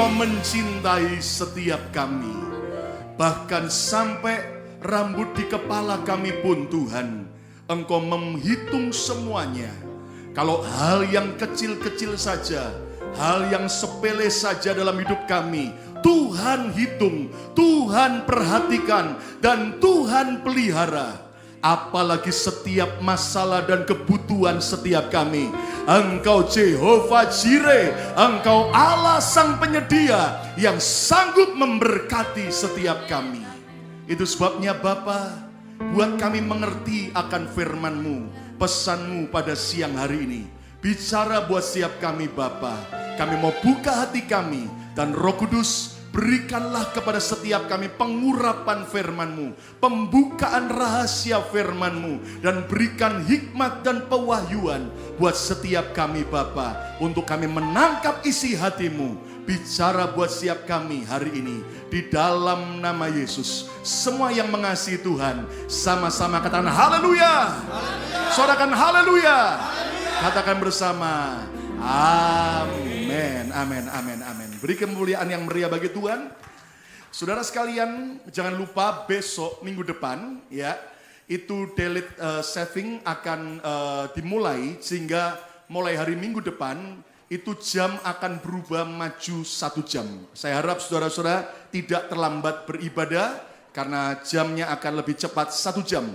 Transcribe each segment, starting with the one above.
Engkau mencintai setiap kami. Bahkan sampai rambut di kepala kami pun Tuhan, Engkau menghitung semuanya. Kalau hal yang kecil-kecil saja, hal yang sepele saja dalam hidup kami, Tuhan hitung, Tuhan perhatikan, dan Tuhan pelihara. Apalagi setiap masalah dan kebutuhan setiap kami. Engkau Jehovah Jireh, Engkau Allah Sang Penyedia yang sanggup memberkati setiap kami. Itu sebabnya Bapa, buat kami mengerti akan firman-Mu, pesan-Mu pada siang hari ini. Bicara buat setiap kami Bapa. Kami mau buka hati kami, dan Roh Kudus berikanlah kepada setiap kami pengurapan firman-Mu, pembukaan rahasia firman-Mu, dan berikan hikmat dan pewahyuan buat setiap kami Bapa, untuk kami menangkap isi hati-Mu. Bicara buat setiap kami hari ini, di dalam nama Yesus. Semua yang mengasihi Tuhan, sama-sama katakan haleluya. Sorakan haleluya. Katakan bersama, amin, amin, amin, amin. Beri kemuliaan yang meriah bagi Tuhan. Saudara sekalian, jangan lupa besok minggu depan ya, itu delete saving akan dimulai, sehingga mulai hari minggu depan itu jam akan berubah maju 1 jam. Saya harap saudara-saudara tidak terlambat beribadah karena jamnya akan lebih cepat 1 jam.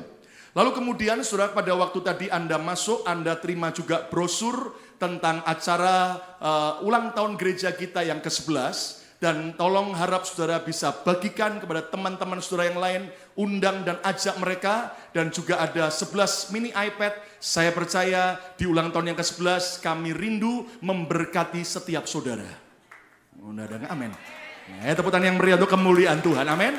Lalu kemudian saudara, pada waktu tadi Anda masuk, Anda terima juga brosur tentang acara ulang tahun gereja kita yang ke-11. Dan tolong harap saudara bisa bagikan kepada teman-teman saudara yang lain, undang dan ajak mereka. Dan juga ada 11 mini iPad. Saya percaya di ulang tahun yang ke-11 kami rindu memberkati setiap saudara. Amin. Tepuk tangan yang meriah untuk kemuliaan Tuhan, amin.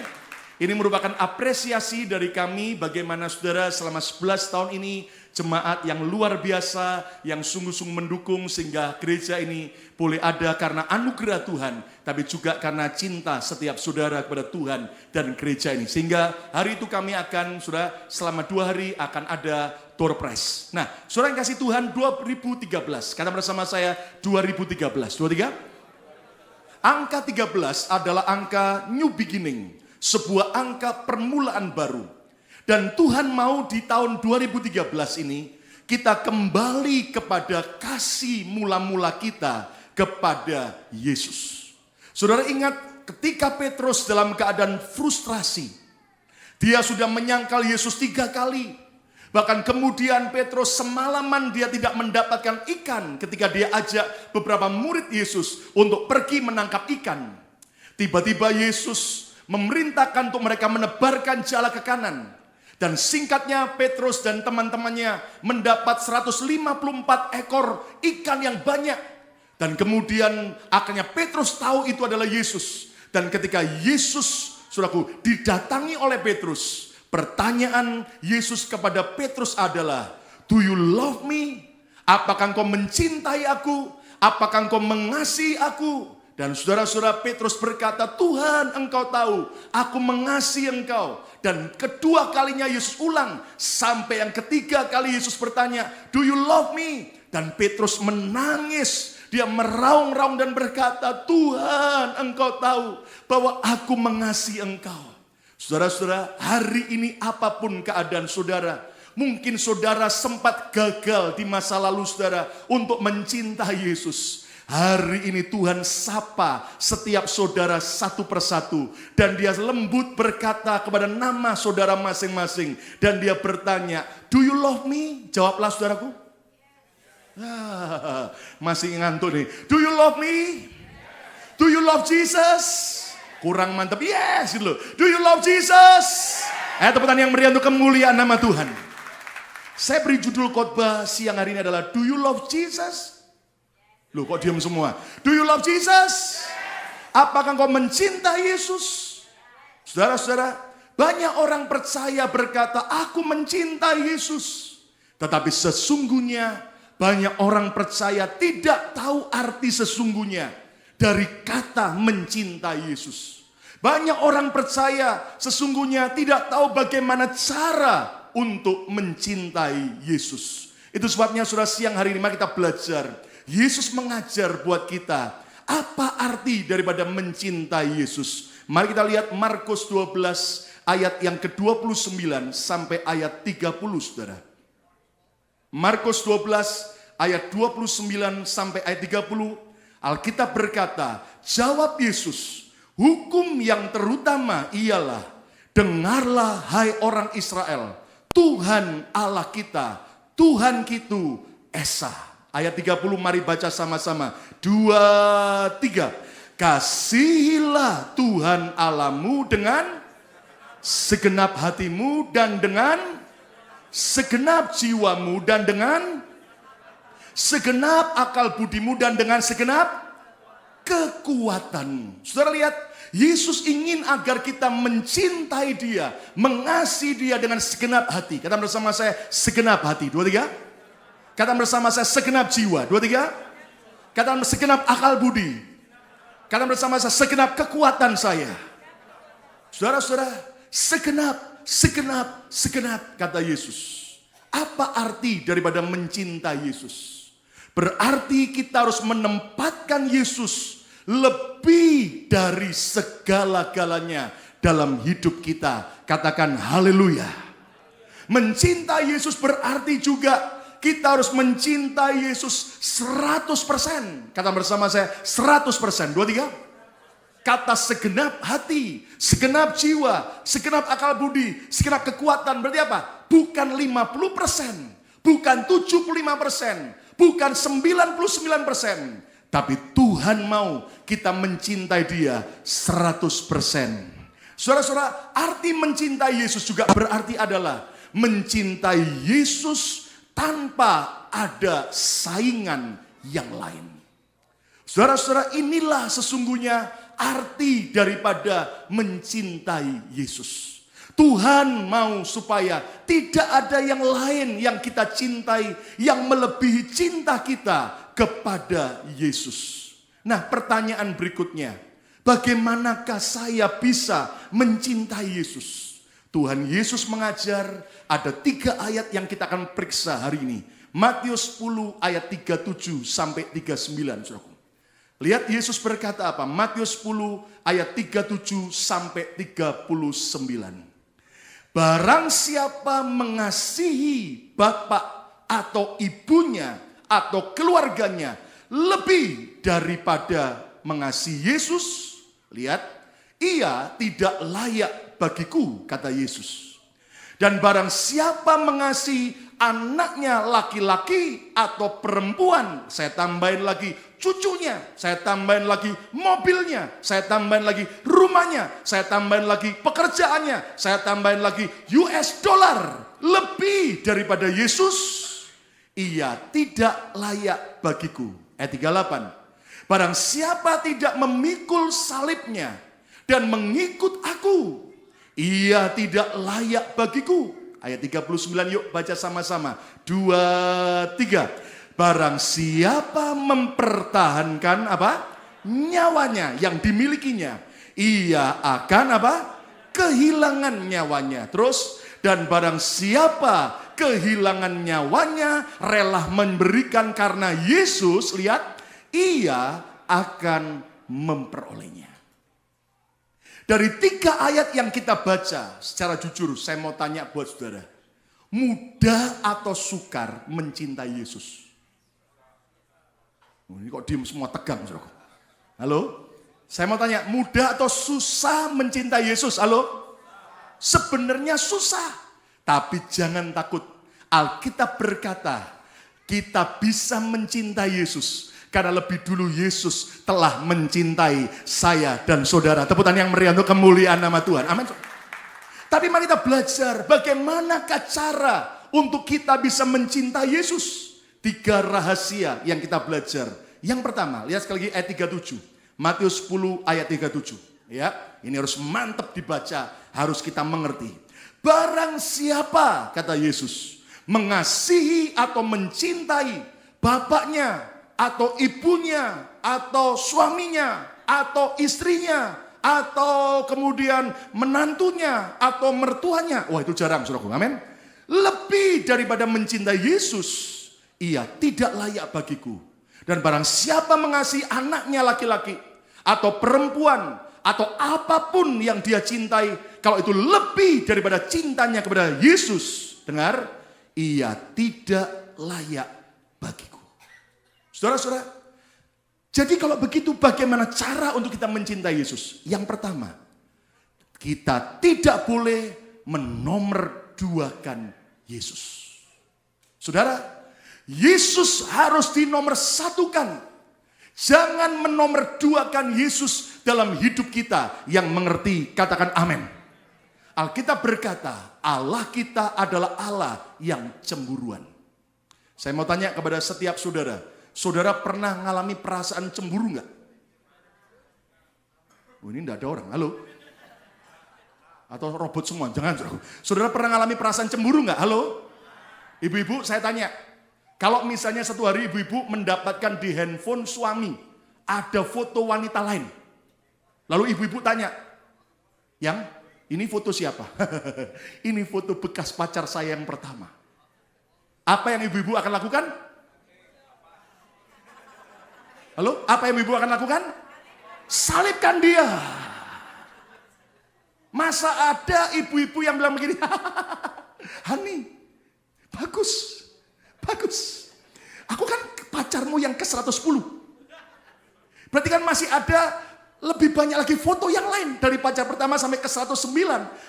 Ini merupakan apresiasi dari kami bagaimana saudara selama 11 tahun ini jemaat yang luar biasa, yang sungguh-sungguh mendukung sehingga gereja ini boleh ada karena anugerah Tuhan, tapi juga karena cinta setiap saudara kepada Tuhan dan gereja ini. Sehingga hari itu kami akan, saudara, selama 2 hari akan ada door prize. Nah, saudara yang kasih Tuhan 2013, kata bersama saya 2013. 23? Angka 13 adalah angka new beginning. Sebuah angka permulaan baru. Dan Tuhan mau di tahun 2013 ini kita kembali kepada kasih mula-mula kita kepada Yesus. Saudara ingat ketika Petrus dalam keadaan frustrasi. Dia sudah menyangkal Yesus 3 kali. Bahkan kemudian Petrus semalaman dia tidak mendapatkan ikan ketika dia ajak beberapa murid Yesus untuk pergi menangkap ikan. Tiba-tiba Yesus memerintahkan untuk mereka menebarkan jala ke kanan. Dan singkatnya Petrus dan teman-temannya mendapat 154 ekor ikan yang banyak. Dan kemudian akhirnya Petrus tahu itu adalah Yesus. Dan ketika Yesus, saudaraku, didatangi oleh Petrus, pertanyaan Yesus kepada Petrus adalah, "Do you love me?" Apakah engkau mencintai aku? Apakah engkau mengasihi aku? Dan saudara-saudara, Petrus berkata, "Tuhan, engkau tahu, aku mengasihi engkau." Dan kedua kalinya Yesus ulang. Sampai yang ketiga kali Yesus bertanya, "Do you love me?" Dan Petrus menangis. Dia meraung-raung dan berkata, "Tuhan, engkau tahu bahwa aku mengasihi engkau." Saudara-saudara, hari ini apapun keadaan saudara, mungkin saudara sempat gagal di masa lalu saudara untuk mencintai Yesus. Hari ini Tuhan sapa setiap saudara satu persatu. Dan dia lembut berkata kepada nama saudara masing-masing. Dan dia bertanya, "Do you love me?" Jawablah saudaraku. Masih ngantuk nih. "Do you love me? Do you love Jesus?" Kurang mantap. Yes gitu loh. "Do you love Jesus?" Tepuk tangan yang meriah untuk kemuliaan nama Tuhan. Saya beri judul khotbah siang hari ini adalah, "Do you love Jesus?" Loh, kok diam semua? "Do you love Jesus?" Apakah engkau mencintai Yesus? Saudara-saudara, banyak orang percaya berkata, "Aku mencintai Yesus." Tetapi sesungguhnya banyak orang percaya tidak tahu arti sesungguhnya dari kata mencintai Yesus. Banyak orang percaya sesungguhnya tidak tahu bagaimana cara untuk mencintai Yesus. Itu sebabnya saudara, siang hari ini mari kita belajar. Yesus mengajar buat kita Apa arti daripada mencintai Yesus? Mari kita lihat Markus 12 ayat yang ke-29 sampai ayat 30, saudara. Markus 12 ayat 29 sampai ayat 30, Alkitab berkata, jawab Yesus, hukum yang terutama ialah, dengarlah hai orang Israel, Tuhan Allah kita, Tuhan kita Esa. Ayat 30 mari baca sama-sama. 2, 3. Kasihilah Tuhan Allahmu dengan segenap hatimu dan dengan segenap jiwamu dan dengan segenap akal budimu dan dengan segenap kekuatan. Saudara lihat, Yesus ingin agar kita mencintai Dia, mengasihi Dia dengan segenap hati. Kata bersama saya, segenap hati. 2, 3. Kata bersama saya, segenap jiwa. 2, 3. Kata segenap akal budi. Kata bersama saya, segenap kekuatan saya. Saudara-saudara, segenap, kata Yesus. Apa arti daripada mencintai Yesus? Berarti kita harus menempatkan Yesus lebih dari segala-galanya dalam hidup kita. Katakan haleluya. Mencintai Yesus berarti juga kita harus mencintai Yesus 100%. Kata bersama saya, 100%. 2, 3. Kata segenap hati, segenap jiwa, segenap akal budi, segenap kekuatan. Berarti apa? Bukan 50%, bukan 75%, bukan 99%. Tapi Tuhan mau kita mencintai Dia 100%. Saudara-saudara, arti mencintai Yesus juga berarti adalah mencintai Yesus tanpa ada saingan yang lain. Saudara-saudara, inilah sesungguhnya arti daripada mencintai Yesus. Tuhan mau supaya tidak ada yang lain yang kita cintai yang melebihi cinta kita kepada Yesus. Nah, pertanyaan berikutnya, bagaimanakah saya bisa mencintai Yesus? Tuhan Yesus mengajar, ada 3 ayat yang kita akan periksa hari ini. Matius 10 ayat 37 sampai 39. Saudaraku. Lihat Yesus berkata apa? Matius 10 ayat 37 sampai 39. Barang siapa mengasihi bapak atau ibunya atau keluarganya lebih daripada mengasihi Yesus, lihat, ia tidak layak bagiku, kata Yesus. Dan barang siapa mengasihi anaknya laki-laki atau perempuan, saya tambahin lagi cucunya, saya tambahin lagi mobilnya, saya tambahin lagi rumahnya, saya tambahin lagi pekerjaannya, saya tambahin lagi US dollar lebih daripada Yesus, ia tidak layak bagiku. Ayat 38. Barang siapa tidak memikul salibnya dan mengikut aku, ia tidak layak bagiku. Ayat 39 yuk baca sama-sama. 2, 3. Barang siapa mempertahankan apa? Nyawanya yang dimilikinya, ia akan apa? Kehilangan nyawanya. Terus, dan barang siapa kehilangan nyawanya rela memberikan karena Yesus, lihat, ia akan memperolehnya. Dari 3 ayat yang kita baca, secara jujur saya mau tanya buat saudara, mudah atau sukar mencintai Yesus? Ini kok diem semua tegang, saudara. Halo? Saya mau tanya, mudah atau susah mencintai Yesus? Halo? Sebenarnya susah, tapi jangan takut. Alkitab berkata, kita bisa mencintai Yesus karena lebih dulu Yesus telah mencintai saya dan saudara. Tepuk tangan yang meriah untuk kemuliaan nama Tuhan. Amin. Tapi mari kita belajar bagaimanakah cara untuk kita bisa mencintai Yesus. 3 rahasia yang kita belajar. Yang pertama, lihat sekali lagi ayat 37. Matius 10 ayat 37. Ya, ini harus mantap dibaca, harus kita mengerti. Barang siapa, kata Yesus, mengasihi atau mencintai bapaknya, atau ibunya, atau suaminya, atau istrinya, atau kemudian menantunya, atau mertuanya. Wah, itu jarang, saudaraku. Amin. Lebih daripada mencintai Yesus, ia tidak layak bagiku. Dan barang siapa mengasihi anaknya laki-laki atau perempuan atau apapun yang dia cintai, kalau itu lebih daripada cintanya kepada Yesus, dengar, ia tidak layak bagiku. Saudara-saudara, jadi kalau begitu bagaimana cara untuk kita mencintai Yesus? Yang pertama, kita tidak boleh menomorduakan Yesus. Saudara, Yesus harus dinomorsatukan. Jangan menomorduakan Yesus dalam hidup kita. Yang mengerti, katakan amin. Alkitab berkata, Allah kita adalah Allah yang cemburuan. Saya mau tanya kepada setiap saudara, saudara pernah mengalami perasaan cemburu enggak? Oh, ini enggak ada orang, halo? Atau robot semua, jangan. Saudara pernah mengalami perasaan cemburu enggak? Halo? Ibu-ibu, saya tanya, kalau misalnya satu hari ibu-ibu mendapatkan di handphone suami, ada foto wanita lain. Lalu ibu-ibu tanya, yang ini foto siapa? Ini foto bekas pacar saya yang pertama. Apa yang ibu-ibu akan lakukan? Halo? Apa yang ibu akan lakukan? Salibkan dia. Masa ada ibu-ibu yang bilang begini, Hani, bagus. Aku kan pacarmu yang ke-110. Berarti kan masih ada lebih banyak lagi foto yang lain. Dari pacar pertama sampai ke-109.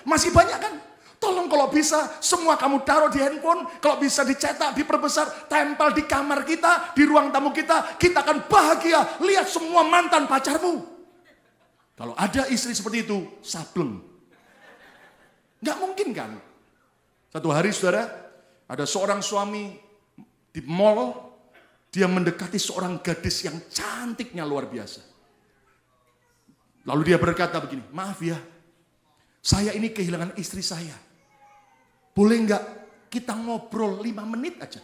Masih banyak kan? Tolong kalau bisa semua kamu taruh di handphone. Kalau bisa dicetak, diperbesar, tempel di kamar kita, di ruang tamu kita. Kita akan bahagia lihat semua mantan pacarmu. Kalau ada istri seperti itu, sableng. Nggak mungkin kan? Satu hari saudara, ada seorang suami di mall, dia mendekati seorang gadis yang cantiknya luar biasa. Lalu dia berkata begini, maaf ya, saya ini kehilangan istri saya. Boleh nggak kita ngobrol 5 menit aja?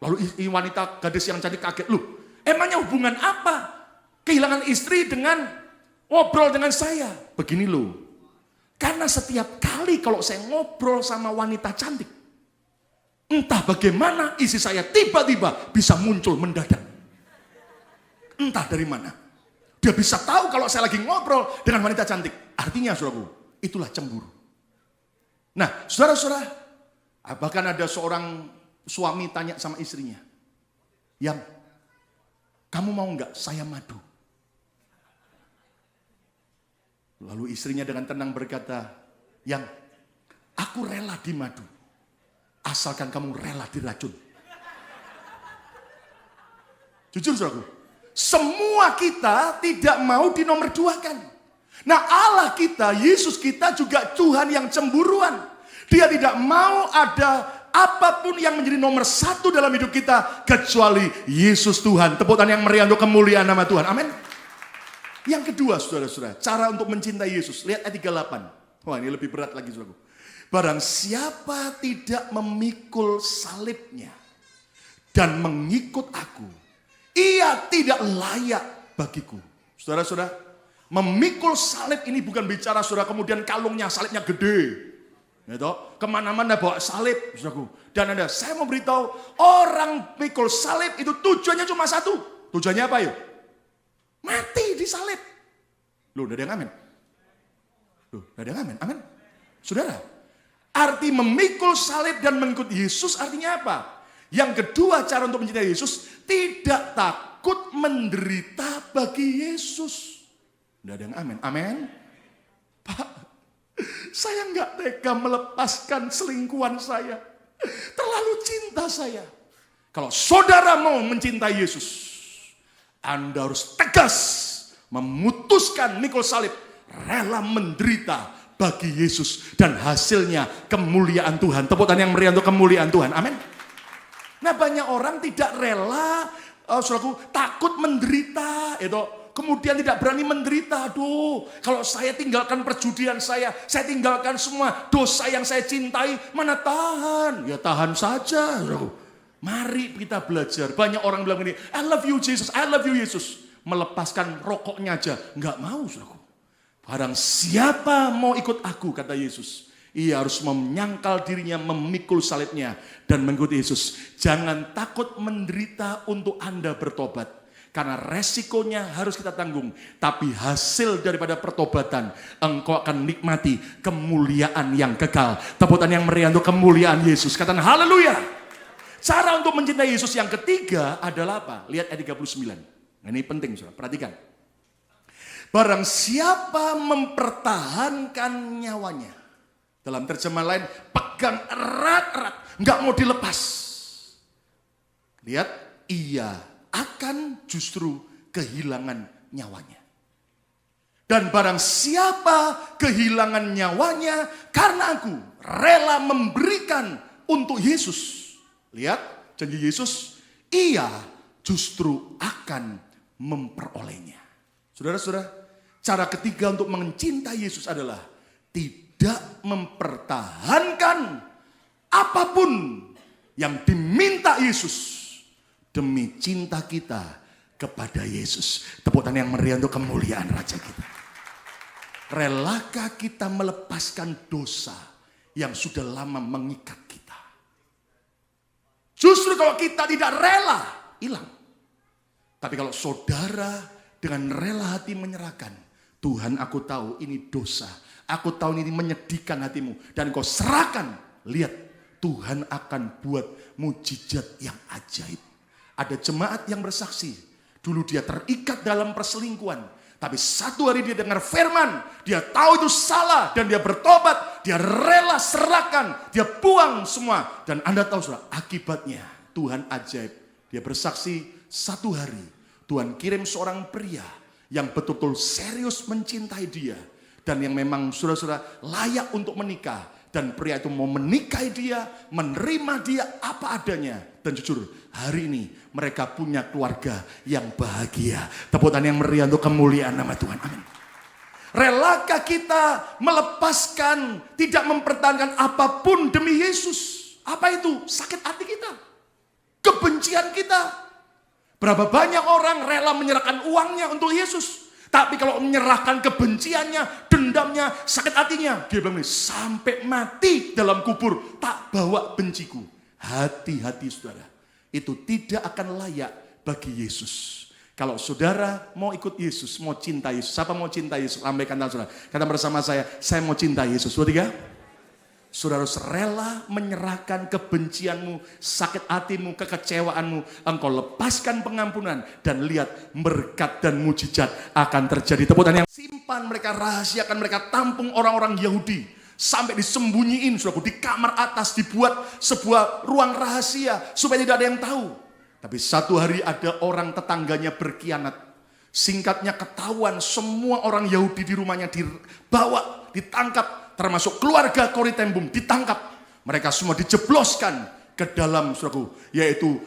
Lalu wanita gadis yang cantik kaget, loh emangnya hubungan apa? Kehilangan istri dengan ngobrol dengan saya? Begini loh, karena setiap kali kalau saya ngobrol sama wanita cantik, entah bagaimana isi saya tiba-tiba bisa muncul mendadak. Entah dari mana. Dia bisa tahu kalau saya lagi ngobrol dengan wanita cantik. Artinya saudaraku, itulah cemburu. Nah saudara-saudara, bahkan ada seorang suami tanya sama istrinya, yang kamu mau nggak saya madu? Lalu istrinya dengan tenang berkata, yang aku rela dimadu. Asalkan kamu rela diracun. Jujur saudaraku, semua kita tidak mau dinomorduakan. Nah Allah kita, Yesus kita juga Tuhan yang cemburuan. Dia tidak mau ada apapun yang menjadi nomor 1 dalam hidup kita kecuali Yesus Tuhan. Tepuk tangan yang meriah untuk kemuliaan nama Tuhan. Amin. Yang kedua saudara-saudara, cara untuk mencintai Yesus. Lihat ayat 38. Wah ini lebih berat lagi saudaraku. Barang siapa tidak memikul salibnya dan mengikut aku, ia tidak layak bagiku. Saudara-saudara, memikul salib ini bukan bicara saudara kemudian kalungnya, salibnya gede. Gitu. Kemana-mana bawa salib, saudaraku. Dan saya mau beritahu, orang mikul salib itu tujuannya cuma satu. Tujuannya apa yuk? Mati di salib. Loh, udah ada yang amin? Loh, udah ada yang amin? Amin? Saudara, arti memikul salib dan mengikut Yesus artinya apa? Yang kedua cara untuk mencintai Yesus, tidak takut menderita bagi Yesus. Tidak ada yang amin. Amin. Pak, saya nggak tega melepaskan selingkuhan saya. Terlalu cinta saya. Kalau saudara mau mencintai Yesus, Anda harus tegas memutuskan mikul salib, rela menderita bagi Yesus, dan hasilnya kemuliaan Tuhan. Tepuk tangan yang meriah untuk kemuliaan Tuhan. Amin. Nah banyak orang tidak rela, saudaraku, takut menderita, kemudian tidak berani menderita. Aduh, kalau saya tinggalkan perjudian saya tinggalkan semua dosa yang saya cintai, mana tahan? Ya tahan saja, saudaraku. Mari kita belajar. Banyak orang bilang ini, I love you Jesus, I love you Jesus. Melepaskan rokoknya aja, nggak mau, saudaraku. Barang siapa mau ikut aku, kata Yesus, Ia harus menyangkal dirinya, memikul salibnya, dan mengikuti Yesus. Jangan takut menderita untuk Anda bertobat. Karena resikonya harus kita tanggung. Tapi hasil daripada pertobatan, engkau akan nikmati kemuliaan yang kekal. Tepuk tangan yang meriah untuk kemuliaan Yesus. Katakan haleluya. Cara untuk mencintai Yesus yang ketiga adalah apa? Lihat ayat 39. Ini penting, saudara. Perhatikan. Barang siapa mempertahankan nyawanya. Dalam terjemahan lain, pegang erat-erat. Nggak mau dilepas. Lihat, ia akan justru kehilangan nyawanya. Dan barang siapa kehilangan nyawanya karena aku rela memberikan untuk Yesus. Lihat, janji Yesus, ia justru akan memperolehnya. Saudara-saudara, cara ketiga untuk mencintai Yesus adalah tidak mempertahankan apapun yang diminta Yesus demi cinta kita kepada Yesus. Tepuk tangan yang meriah untuk kemuliaan Raja kita. Relakah kita melepaskan dosa yang sudah lama mengikat kita? Justru kalau kita tidak rela, hilang. Tapi kalau saudara dengan rela hati menyerahkan, Tuhan, aku tahu ini dosa. Aku tahu ini menyedihkan hatimu. Dan kau serahkan, lihat, Tuhan akan buat mujizat yang ajaib. Ada jemaat yang bersaksi, dulu dia terikat dalam perselingkuhan, tapi satu hari dia dengar firman, dia tahu itu salah dan dia bertobat, dia rela serahkan, dia buang semua. Dan Anda tahu saudara, akibatnya Tuhan ajaib. Dia bersaksi satu hari Tuhan kirim seorang pria yang betul-betul serius mencintai dia dan yang memang saudara-saudara layak untuk menikah. Dan pria itu mau menikahi dia, menerima dia apa adanya. Dan jujur, hari ini mereka punya keluarga yang bahagia. Tepuk tangan yang meriah untuk kemuliaan nama Tuhan. Amin. Relakah kita melepaskan, tidak mempertahankan apapun demi Yesus? Apa itu? Sakit hati kita. Kebencian kita. Berapa banyak orang rela menyerahkan uangnya untuk Yesus. Tapi kalau menyerahkan kebenciannya, dendamnya, sakit hatinya, dia bilang, sampai mati dalam kubur, tak bawa benciku. Hati-hati saudara, itu tidak akan layak bagi Yesus. Kalau saudara mau ikut Yesus, mau cinta Yesus, siapa mau cinta Yesus? Lambaikan tangan saudara, kata bersama saya mau cinta Yesus. 2, 3. Saudara harus rela menyerahkan kebencianmu, sakit hatimu, kekecewaanmu. Engkau lepaskan pengampunan dan lihat berkat dan mujizat akan terjadi. Tepuk tangan yang simpan, mereka rahasiakan, mereka tampung orang-orang Yahudi. Sampai disembunyiin, saudaraku, di kamar atas dibuat sebuah ruang rahasia supaya tidak ada yang tahu. Tapi satu hari ada orang tetangganya berkhianat. Singkatnya ketahuan, semua orang Yahudi di rumahnya dibawa, ditangkap. Termasuk keluarga Corrie ten Boom ditangkap. Mereka semua dijebloskan ke dalam, saudaraku, yaitu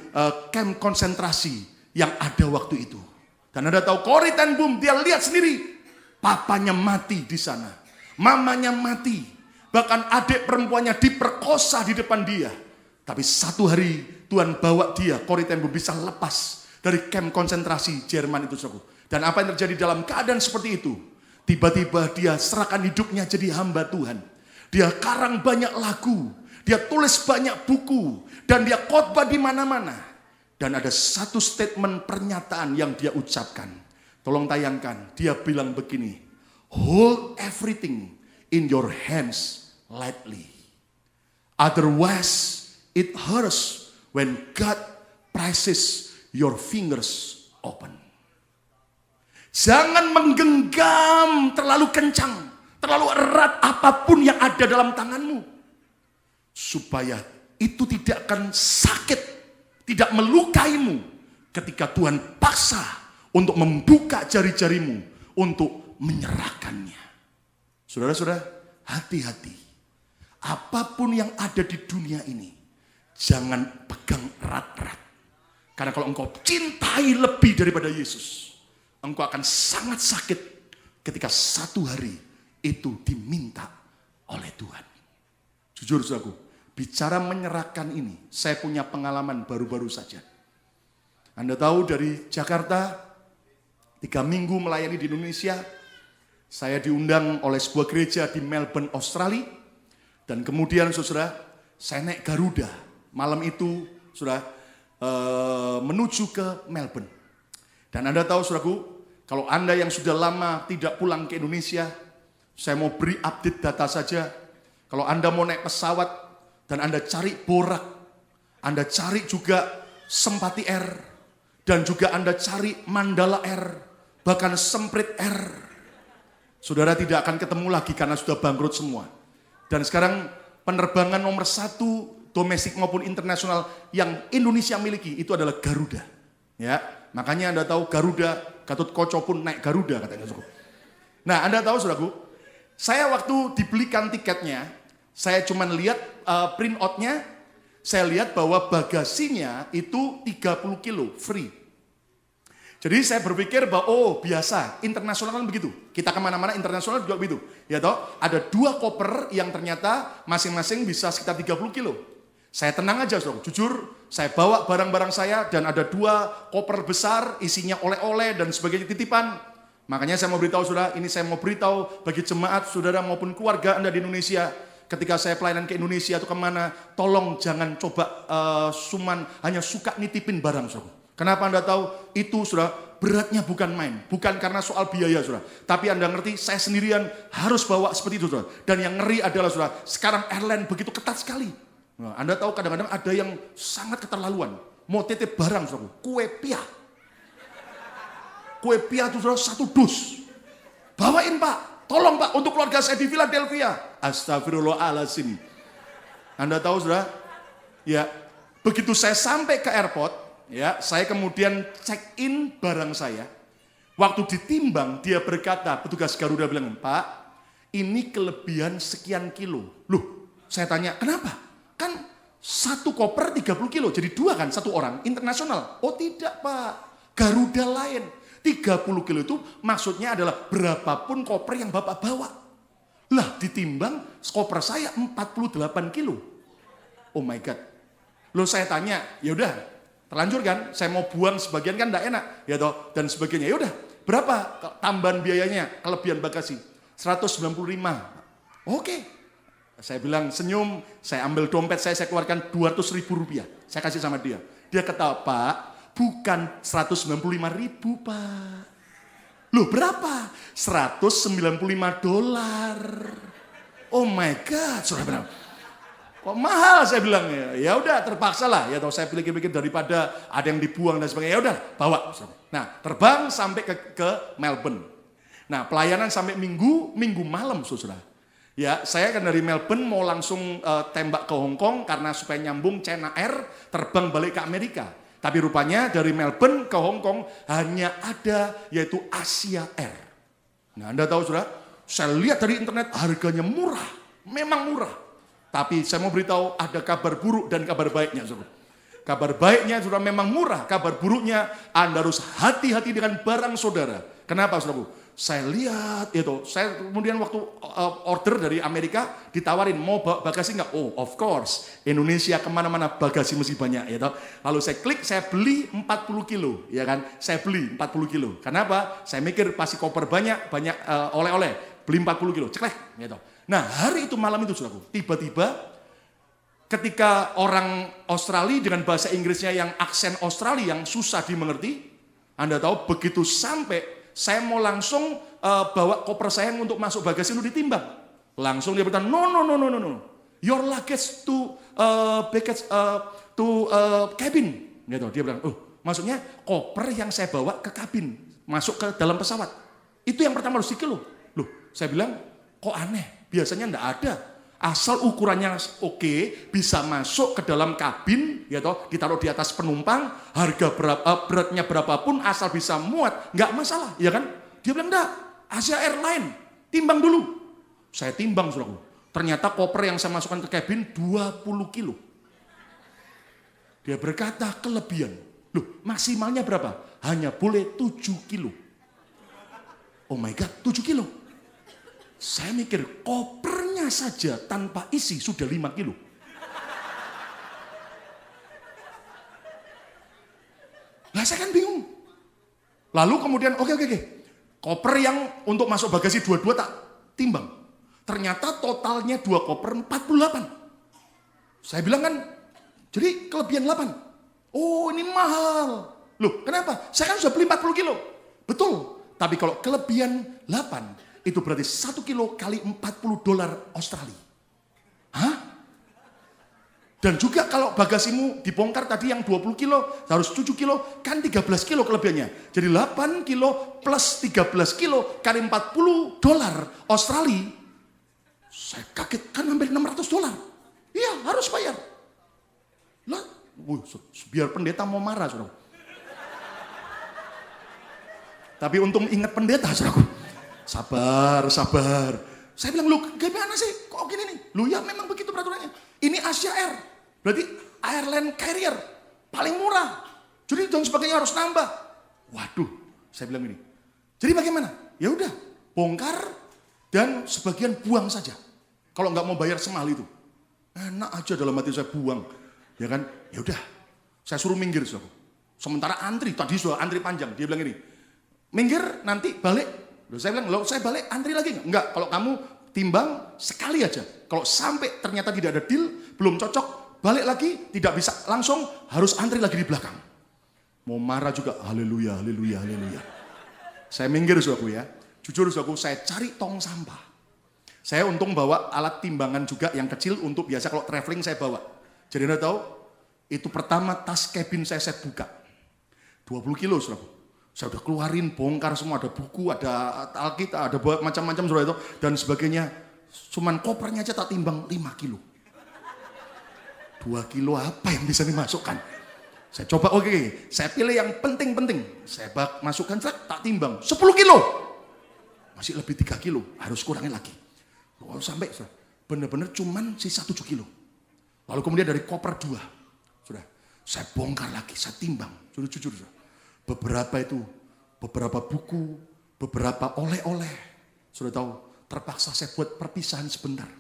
kamp konsentrasi yang ada waktu itu. Dan Anda tahu Corrie ten Boom, dia lihat sendiri, papanya mati di sana, mamanya mati, bahkan adik perempuannya diperkosa di depan dia. Tapi satu hari Tuhan bawa dia, Corrie ten Boom bisa lepas dari kamp konsentrasi Jerman itu, saudaraku. Dan apa yang terjadi dalam keadaan seperti itu? Tiba-tiba dia serahkan hidupnya jadi hamba Tuhan. Dia karang banyak lagu, dia tulis banyak buku, dan dia khotbah di mana-mana. Dan ada satu statement pernyataan yang dia ucapkan. Tolong tayangkan, dia bilang begini, hold everything in your hands lightly. Otherwise it hurts when God presses your fingers open. Jangan menggenggam terlalu kencang, terlalu erat apapun yang ada dalam tanganmu. Supaya itu tidak akan sakit, tidak melukaimu ketika Tuhan paksa untuk membuka jari-jarimu untuk menyerahkannya. Saudara-saudara, hati-hati. Apapun yang ada di dunia ini, jangan pegang erat-erat. Karena kalau engkau cintai lebih daripada Yesus, engkau akan sangat sakit ketika satu hari itu diminta oleh Tuhan. Jujur saudaraku, bicara menyerahkan ini, saya punya pengalaman baru-baru saja. Anda tahu dari Jakarta, 3 minggu melayani di Indonesia, saya diundang oleh sebuah gereja di Melbourne, Australia. Dan kemudian saudara, saya naik Garuda. Malam itu saudara menuju ke Melbourne. Dan Anda tahu saudaraku, kalau Anda yang sudah lama tidak pulang ke Indonesia, saya mau beri update data saja. Kalau Anda mau naik pesawat dan Anda cari Borak, Anda cari juga Sempati Air, dan juga Anda cari Mandala Air, bahkan Semprit Air, saudara tidak akan ketemu lagi karena sudah bangkrut semua. Dan sekarang penerbangan nomor 1 domestik maupun internasional yang Indonesia miliki itu adalah Garuda. Ya, makanya Anda tahu Garuda, Gatot Koco pun naik Garuda katanya. Nah, Anda tahu saudaraku, saya waktu dibelikan tiketnya, saya cuma lihat print out-nya, saya lihat bahwa bagasinya itu 30 kilo free. Jadi saya berpikir bahwa oh biasa, internasional kan begitu. Kita kemana-mana internasional juga begitu. Ya toh, ada 2 koper yang ternyata masing-masing bisa sekitar 30 kilo. Saya tenang aja saudara, jujur saya bawa barang-barang saya dan ada 2 koper besar isinya oleh-oleh dan sebagainya titipan. Makanya saya mau beritahu saudara, ini saya mau beritahu bagi jemaat saudara maupun keluarga Anda di Indonesia. Ketika saya pelayanan ke Indonesia atau kemana, tolong jangan coba hanya suka nitipin barang saudara. Kenapa Anda tahu? Itu saudara, beratnya bukan main. Bukan karena soal biaya saudara. Tapi Anda ngerti, saya sendirian harus bawa seperti itu saudara. Dan yang ngeri adalah saudara, sekarang airline begitu ketat sekali. Nah, Anda tahu kadang-kadang ada yang sangat keterlaluan. Mau titip barang saudara, kue pia. Kue pia itu saudara 1 dus. Bawain Pak. Tolong Pak, untuk keluarga saya di Philadelphia. Astagfirullahaladzim. Anda tahu saudara? Ya, begitu saya sampai ke airport, ya, saya kemudian check in barang saya. Waktu ditimbang, dia berkata, petugas Garuda bilang, Pak, ini kelebihan sekian kilo. Loh, saya tanya, kenapa? Kan 1 koper 30 kilo, jadi 2 kan, 1 orang, internasional. Oh tidak Pak, Garuda lain. 30 kilo itu maksudnya adalah berapapun koper yang Bapak bawa. Lah ditimbang koper saya 48 kilo. Oh my God. Loh saya tanya, ya udah terlanjur kan, saya mau buang sebagian kan enggak enak. Ya toh, dan sebagainya. Ya udah, berapa tambahan biayanya, kelebihan bagasi? 195. Oke. Saya bilang senyum, saya ambil dompet saya keluarkan 200.000 rupiah. Saya kasih sama dia. Dia ketawa, Pak, bukan 195.000 Pak. Loh berapa? 195 dolar. Oh my God, saudara bilang. Kok mahal saya bilang ya. Ya udah terpaksa lah. Ya tahu saya pikir-pikir daripada ada yang dibuang dan sebagainya. Ya udah bawa. Nah terbang sampai ke Melbourne. Nah pelayanan sampai minggu malam saudara. Ya saya kan dari Melbourne mau langsung tembak ke Hong Kong karena supaya nyambung China Air terbang balik ke Amerika. Tapi rupanya dari Melbourne ke Hong Kong hanya ada yaitu Asia Air. Nah Anda tahu saudara, saya lihat dari internet harganya murah, memang murah. Tapi saya mau beritahu ada kabar buruk dan kabar baiknya saudara. Kabar baiknya saudara memang murah, kabar buruknya Anda harus hati-hati dengan barang saudara. Kenapa saudara? Saya lihat itu, saya kemudian waktu order dari Amerika ditawarin mau bawa bagasi nggak? Oh of course, Indonesia kemana-mana bagasi mesti banyak ya toh. Lalu saya klik, saya beli 40 kilo, ya kan? Saya beli 40 kilo. Kenapa? Saya mikir pasti koper banyak oleh-oleh, beli 40 kilo, ceklek, ya toh. Nah hari itu malam itu saudaraku, tiba-tiba ketika orang Australia dengan bahasa Inggrisnya yang aksen Australia yang susah dimengerti, Anda tahu begitu sampai saya mau langsung bawa koper saya untuk masuk bagasi itu ditimbang. Langsung dia berkata, no. Your luggage to cabin. Gitu. Dia bilang, maksudnya koper yang saya bawa ke kabin, masuk ke dalam pesawat. Itu yang pertama harus loh. Saya bilang, kok aneh? Biasanya enggak ada. Asal ukurannya oke, bisa masuk ke dalam kabin, ya toh, ditaruh di atas penumpang, harga beratnya berapapun, asal bisa muat, nggak masalah, ya kan? Dia bilang enggak, Asia Airline, timbang dulu. Saya timbang, saudaraku. Ternyata koper yang saya masukkan ke kabin 20 kilo. Dia berkata kelebihan. Loh, maksimalnya berapa? Hanya boleh 7 kilo. Oh my God, 7 kilo. Saya mikir, kopernya saja tanpa isi sudah 5 kilo. Lah saya kan bingung. Lalu kemudian, oke. Koper yang untuk masuk bagasi dua-dua tak timbang. Ternyata totalnya 2 koper 48. Saya bilang kan, jadi kelebihan 8. Oh ini mahal. Loh kenapa? Saya kan sudah beli 40 kilo. Betul. Tapi kalau kelebihan 8, itu berarti 1 kilo kali $40 Australia. Hah? Dan juga kalau bagasimu dibongkar tadi yang 20 kilo, harus 7 kilo, kan 13 kilo kelebihannya. Jadi 8 kilo plus 13 kilo kali $40 Australia. Saya kaget, kan hampir $600. Iya, harus bayar. Lah, biar pendeta mau marah, saudara. Tapi untung ingat pendeta, saudaraku. Sabar. Saya bilang, lu gimana sih? Kok gini nih? Lu ya memang begitu peraturannya. Ini Asia Air. Berarti airline carrier. Paling murah. Jadi dan sebagainya harus nambah. Waduh, saya bilang ini. Jadi bagaimana? Ya udah, bongkar dan sebagian buang saja. Kalau nggak mau bayar semahal itu. Enak aja dalam hati saya buang. Ya kan? Ya udah. Saya suruh minggir, saudara. Sementara antri, tadi sudah antri panjang. Dia bilang ini, minggir nanti balik. Loh, saya bilang, saya balik antri lagi nggak? Enggak, kalau kamu timbang sekali aja. Kalau sampai ternyata tidak ada deal, belum cocok, balik lagi, tidak bisa langsung, harus antri lagi di belakang. Mau marah juga, haleluya. Saya minggir, saudaraku ya. Jujur, saudaraku, saya cari tong sampah. Saya untung bawa alat timbangan juga yang kecil untuk biasa kalau traveling saya bawa. Jadi Anda tahu, itu pertama tas cabin saya buka. 20 kilo, saudaraku. Saya udah keluarin, bongkar semua, ada buku, ada Alkitab, ada macam-macam saudara itu, dan sebagainya. Cuman kopernya aja tak timbang 5 kilo. 2 kilo apa yang bisa dimasukkan? Saya coba, oke, saya pilih yang penting-penting. Saya masukkan, tak timbang, 10 kilo. Masih lebih 3 kilo, harus kurangin lagi. Oh, sampai benar-benar cuman sisa 7 kilo. Lalu kemudian dari koper 2, sudah, saya bongkar lagi, saya timbang, jujur. Beberapa buku, beberapa oleh-oleh. Sudah tahu, terpaksa saya buat perpisahan sebentar.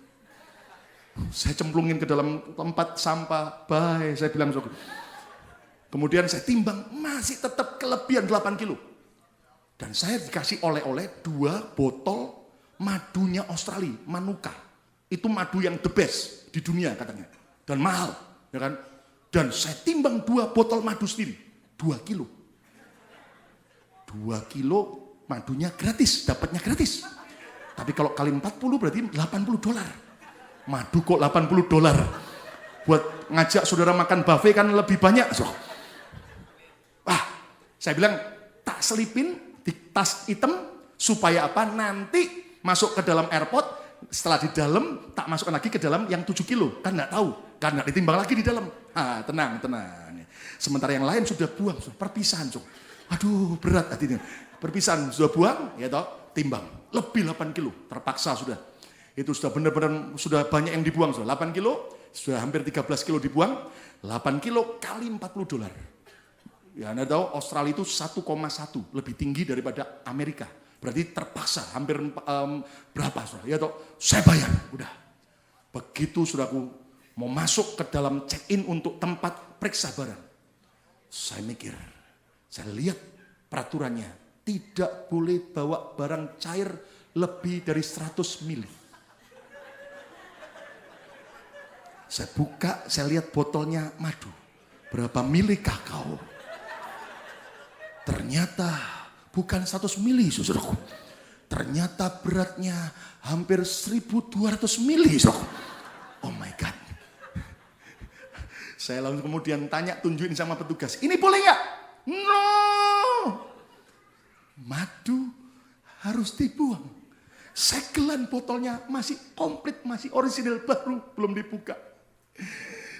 Saya cemplungin ke dalam tempat sampah, bye, saya bilang. Kemudian saya timbang, masih tetap kelebihan 8 kilo. Dan saya dikasih oleh-oleh 2 botol madunya Australia, Manuka. Itu madu yang the best di dunia katanya. Dan mahal, ya kan? Dan saya timbang 2 botol madu sendiri, 2 kilo. 2 kilo madunya gratis, dapatnya gratis. Tapi kalau kali 40 berarti $80. Madu kok $80. Buat ngajak saudara makan buffet kan lebih banyak. Saya bilang tak selipin di tas hitam supaya apa? Nanti masuk ke dalam airport, setelah di dalam tak masukkan lagi ke dalam yang 7 kilo. Kan nggak tahu, kan nggak ditimbang lagi di dalam. Tenang. Sementara yang lain sudah buang, perpisahan. Aduh, berat hatinya. Perpisahan sudah buang, ya toh, timbang. Lebih 8 kilo, terpaksa sudah. Itu sudah benar-benar, sudah banyak yang dibuang. Sudah 8 kilo, sudah hampir 13 kilo dibuang. 8 kilo kali $40. Ya, Anda tahu Australia itu 1,1, lebih tinggi daripada Amerika. Berarti terpaksa hampir berapa, saudara? Ya toh, saya bayar, udah. Begitu saudaraku mau masuk ke dalam check-in untuk tempat periksa barang. Saya mikir, saya lihat peraturannya, tidak boleh bawa barang cair lebih dari 100 mili. Saya buka, saya lihat botolnya madu. Berapa mili kakao? Ternyata bukan 100 mili, saudaraku. Ternyata beratnya hampir 1.200 mili, saudaraku. Oh my God. Saya lalu kemudian tanya, tunjukin sama petugas. Ini boleh nggak? No. Madu harus dibuang. Segelan botolnya masih komplit, masih orisinil, baru, belum dibuka.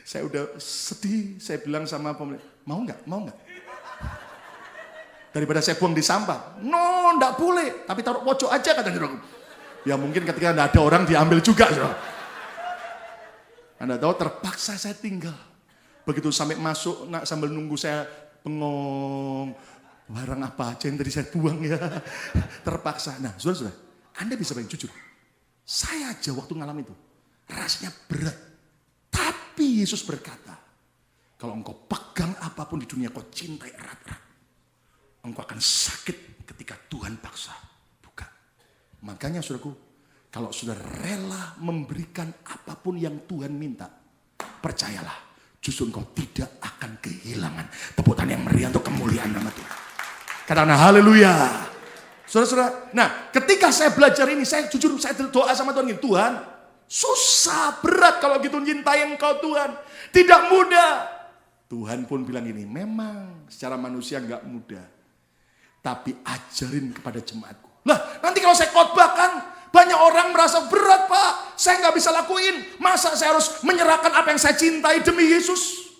Saya udah sedih, saya bilang sama pemilik, mau nggak? Daripada saya buang di sampah. No, enggak boleh. Tapi taruh pojok aja katanya. Ya mungkin ketika enggak ada orang diambil juga. Anda tahu terpaksa saya tinggal. Begitu sampai masuk, sambil nunggu saya bengong. Barang apa aja yang tadi saya buang ya. Terpaksa. Nah, saudara-saudara, Anda bisa bayang jujur. Saya aja waktu ngalamin itu. Rasanya berat. Tapi Yesus berkata, kalau engkau pegang apapun di dunia, kau cintai erat-erat, engkau akan sakit ketika Tuhan paksa buka. Makanya saudaraku, Kalau sudah rela memberikan apapun yang Tuhan minta, percayalah, justru engkau tidak akan kehilangan. Tepuk tangan yang meriah untuk kemuliaan nama Tuhan. Katakanlah haleluya. Saudara-saudara, nah ketika saya belajar ini, saya jujur saya doa sama Tuhan gini, Tuhan, susah berat kalau gitu nyintai engkau Tuhan. Tidak mudah. Tuhan pun bilang ini, memang secara manusia enggak mudah. Tapi ajarin kepada jemaatku. Lah nanti kalau saya khotbahkan, banyak orang merasa berat Pak. Saya nggak bisa lakuin. Masa saya harus menyerahkan apa yang saya cintai demi Yesus?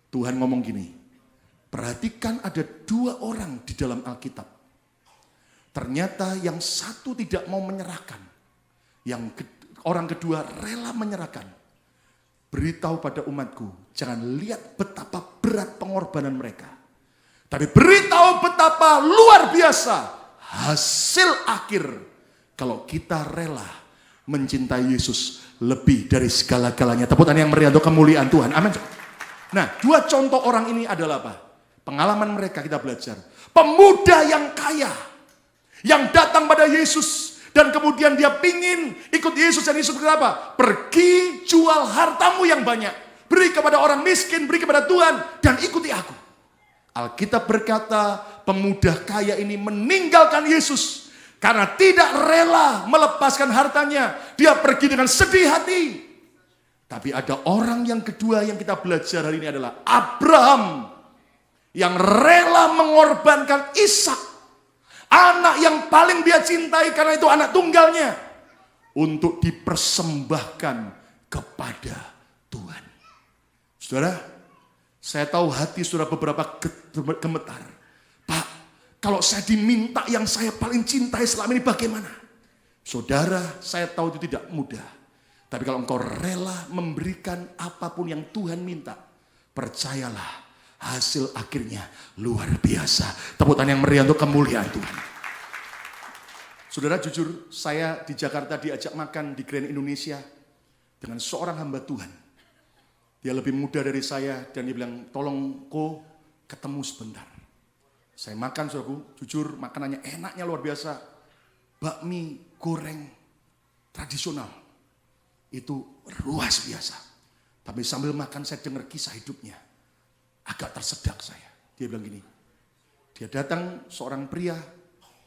Tuhan ngomong gini. Perhatikan ada 2 orang di dalam Alkitab. Ternyata yang satu tidak mau menyerahkan. Orang kedua rela menyerahkan. Beritahu pada umatku. Jangan lihat betapa berat pengorbanan mereka. Tapi beritahu betapa luar biasa hasil akhir kalau kita rela mencintai Yesus lebih dari segala-galanya. Tepuk tangan yang meriah untuk kemuliaan Tuhan. Amin. Nah, 2 contoh orang ini adalah apa? Pengalaman mereka kita belajar. Pemuda yang kaya, yang datang pada Yesus dan kemudian dia pingin ikut Yesus, dan Yesus berkata apa? Pergi jual hartamu yang banyak, beri kepada orang miskin, beri kepada Tuhan, dan ikuti aku. Alkitab berkata pemuda kaya ini meninggalkan Yesus karena tidak rela melepaskan hartanya. Dia pergi dengan sedih hati. Tapi ada orang yang kedua yang kita belajar hari ini adalah Abraham, yang rela mengorbankan Ishak, anak yang paling dia cintai karena itu anak tunggalnya, untuk dipersembahkan kepada Tuhan. Saudara, saya tahu hati saudara beberapa gemetar. Pak, kalau saya diminta yang saya paling cintai selama ini bagaimana? Saudara, saya tahu itu tidak mudah. Tapi kalau engkau rela memberikan apapun yang Tuhan minta, percayalah hasil akhirnya luar biasa. Tepuk tangan yang meriah untuk kemuliaan Tuhan. Saudara, jujur saya di Jakarta diajak makan di Grand Indonesia dengan seorang hamba Tuhan. Dia lebih muda dari saya dan dia bilang, tolong kok ketemu sebentar. Saya makan, saudaraku, jujur makanannya enaknya luar biasa. Bakmi goreng tradisional. Itu luas biasa. Tapi sambil makan saya dengar kisah hidupnya. Agak tersedak saya. Dia bilang gini, dia datang seorang pria,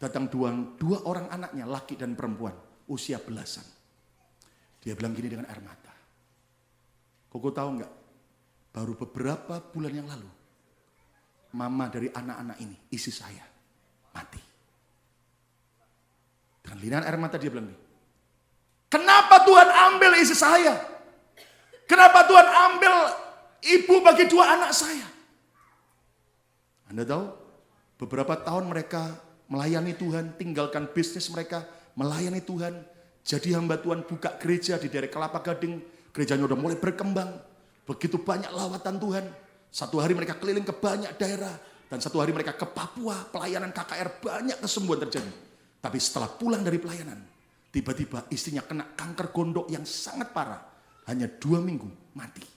datang dua orang anaknya, laki dan perempuan, usia belasan. Dia bilang gini dengan air mata. Koko tahu nggak? Baru beberapa bulan yang lalu, mama dari anak-anak ini, istri saya, mati. Dengan linang air mata dia bilang, kenapa Tuhan ambil istri saya? Kenapa Tuhan ambil ibu bagi 2 anak saya? Anda tahu, beberapa tahun mereka melayani Tuhan, tinggalkan bisnis mereka, melayani Tuhan, jadi hamba Tuhan, buka gereja di daerah Kelapa Gading. Gerejanya udah mulai berkembang. Begitu banyak lawatan Tuhan. Satu hari mereka keliling ke banyak daerah. Dan satu hari mereka ke Papua. Pelayanan KKR, banyak kesembuhan terjadi. Tapi setelah pulang dari pelayanan, tiba-tiba istrinya kena kanker gondok yang sangat parah. Hanya 2 minggu mati.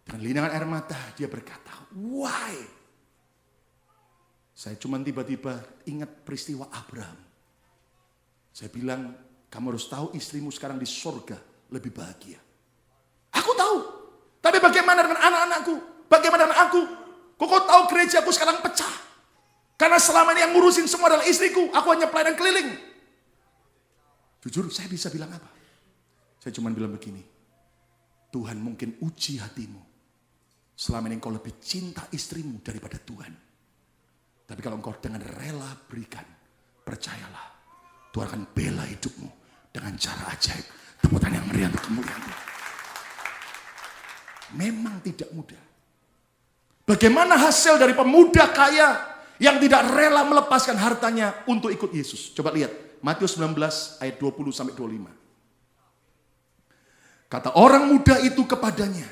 Dengan linangan air mata dia berkata, why? Saya cuma tiba-tiba ingat peristiwa Abraham. Saya bilang, kamu harus tahu istrimu sekarang di sorga lebih bahagia. Aku tahu. Tapi bagaimana dengan anak-anakku? Bagaimana dengan aku? Kok tahu gerejaku sekarang pecah? Karena selama ini yang ngurusin semua adalah istriku. Aku hanya pelayanan keliling. Jujur saya bisa bilang apa? Saya cuma bilang begini. Tuhan mungkin uji hatimu. Selama ini engkau lebih cinta istrimu daripada Tuhan. Tapi kalau engkau dengan rela berikan, percayalah. Tuhan akan bela hidupmu dengan cara ajaib. Tepuk tangan yang meriah untuk kemuliaan Tuhan. Memang tidak mudah. Bagaimana hasil dari pemuda kaya yang tidak rela melepaskan hartanya untuk ikut Yesus? Coba lihat Matius 19 ayat 20 sampai 25. Kata orang muda itu kepadanya,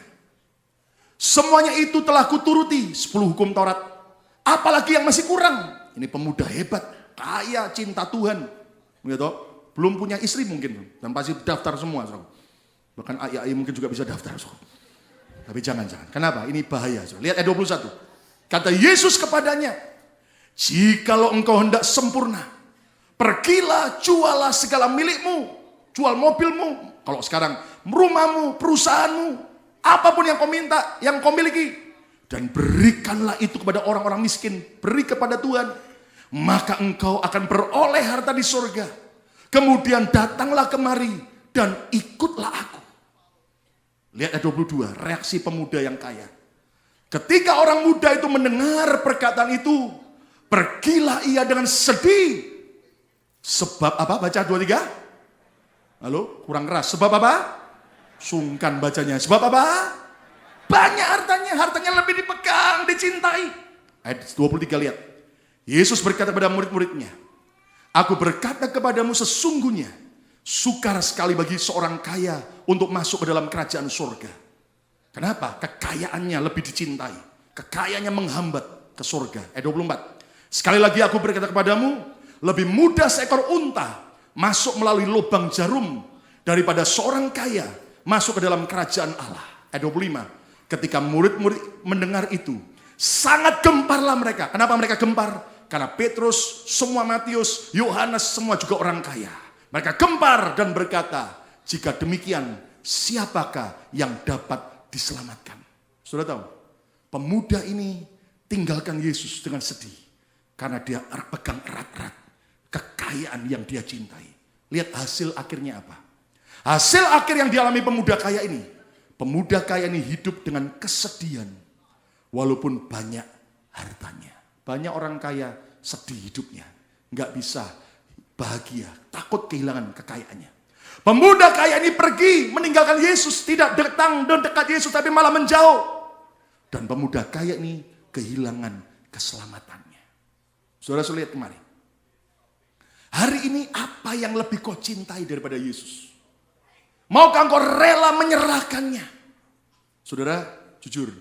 semuanya itu telah kuturuti, 10 hukum Taurat. Apalagi yang masih kurang? Ini pemuda hebat, kaya, cinta Tuhan. Gitu, belum punya istri mungkin, dan pasti daftar semua. So. Bahkan ayah mungkin juga bisa daftar. So. Tapi jangan. Kenapa? Ini bahaya. So. Lihat ayat 21. Kata Yesus kepadanya, jikalau engkau hendak sempurna, Pergilah, jualah segala milikmu, jual mobilmu, kalau sekarang rumahmu, perusahaanmu, apapun yang kau minta, yang kau miliki, dan berikanlah itu kepada orang-orang miskin, beri kepada Tuhan, maka engkau akan beroleh harta di surga. Kemudian datanglah kemari dan ikutlah aku. Lihat ayat 22, reaksi pemuda yang kaya. Ketika orang muda itu mendengar perkataan itu, pergilah ia dengan sedih. Sebab apa? Baca 23. Halo, kurang keras. Sebab apa? Sungkan bacanya. Sebab apa? Banyak hartanya lebih dipegang, dicintai. Ayat 23 lihat. Yesus berkata kepada murid-muridnya, aku berkata kepadamu sesungguhnya, sukar sekali bagi seorang kaya untuk masuk ke dalam kerajaan surga. Kenapa? Kekayaannya lebih dicintai. Kekayaannya menghambat ke surga. Ayat 24. Sekali lagi aku berkata kepadamu, lebih mudah seekor unta masuk melalui lubang jarum daripada seorang kaya masuk ke dalam kerajaan Allah. Ayat 25. Ketika murid-murid mendengar itu, sangat gemparlah mereka. Kenapa mereka gempar? Karena Petrus, semua Matius, Yohanes, semua juga orang kaya. Mereka gempar dan berkata, jika demikian, siapakah yang dapat diselamatkan? Sudah tahu, pemuda ini tinggalkan Yesus dengan sedih. Karena dia pegang erat-erat kekayaan yang dia cintai. Lihat hasil akhirnya apa? Hasil akhir yang dialami pemuda kaya ini. Pemuda kaya ini hidup dengan kesedihan. Walaupun banyak hartanya. Banyak orang kaya sedih hidupnya. Nggak bisa bahagia. Takut kehilangan kekayaannya. Pemuda kaya ini pergi meninggalkan Yesus. Tidak datang dan dekat Yesus tapi malah menjauh. Dan pemuda kaya ini kehilangan keselamatannya. Saudara lihat kemarin. Hari ini apa yang lebih kau cintai daripada Yesus? Maukah engkau rela menyerahkannya? Saudara, jujur,